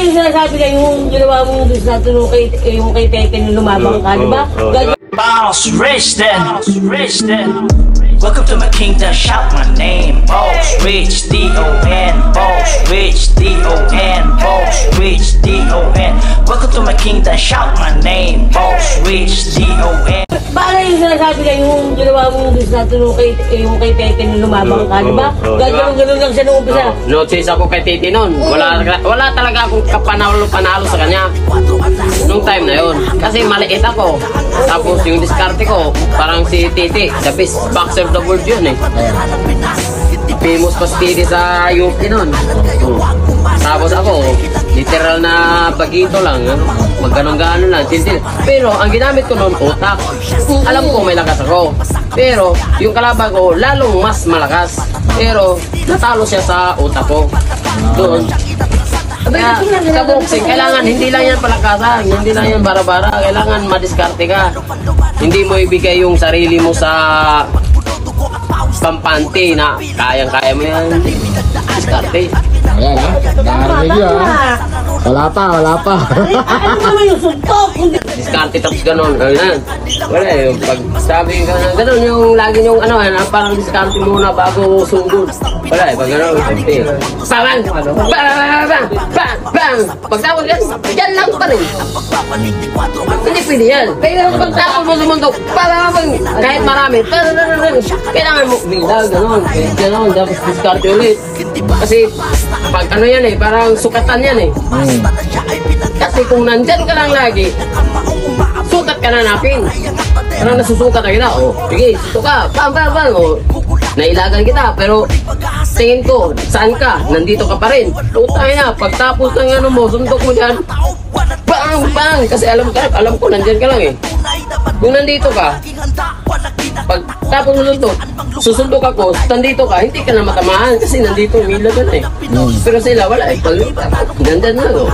yung sinasabi na yung ginawa mo doon sa tulong yung kay Tete nung lumabang ka, di ba? Boss Rich then. Welcome to my kingdom, shout my name. Boss Rich, D-O-N. Boss Rich, D-O-N. Boss Rich, D-O-N. Welcome to my kingdom, shout my name. Boss Rich, D-O-N. Paano yung sinasabi na yung ginawa mo doon sa tulong yung kay Tete nung lumabang ka, di ba? Ganun lang siya nung umpisa. Notice ako kay Titi noon. Wala talaga akong panalo sa kanya. Nung time na yun. Kasi maliit ako. Tapos yung diskarte ko, parang si Titi, the best boxer of the world yun eh. Famous pa si Titi sa UP noon. Tapos ako, literal na bagito lang. Magganong-ganon lang. Pero ang ginamit ko noon, utak. Alam ko may lakas ako. Pero yung kalaban ko, lalong mas malakas. Pero natalo siya sa utak ko. Doon. Kaya sa boxing, kailangan hindi lang yan palakasan, hindi lang yan bara-bara, kailangan madiskarte ka. Hindi mo ibigay yung sarili mo sa pampante na kayang-kaya mo yan. Diskarte. Ayan ha, narinig nyo ha. Wala pa. Ano naman yung suntok? Diskarte tapos gano'n. Wala eh, pag sabi ka na gano'n yung lagi yung ano, parang diskarte muna bago sugod. Wala eh, pag gano'n, bang! Pagtapos yan lang pa rin. Hindi pwede yan. Pero pagtapos mo sumundok, kahit marami, kailangan mo bilang, gano'n, tapos diskarte ulit. Kasi pag ano yan eh, parang sukatan yan eh. Kasi kung nandyan ka lang lagi, sukat ka na napin. Parang nasusukat na kita, sige, suka, bang, nailagan kita, pero tingin ko, saan ka? Nandito ka pa rin. Tutay na, pagtapos ng ano mo, suntok mo dyan, bang, kasi alam ko, nandyan ka lang eh. Kung nandito ka, pagtapos mo suntok, susundok ako, nandito ka, hindi ka na matamaan kasi nandito, mila ka na eh. Pero sila, wala eh, nandyan na, no?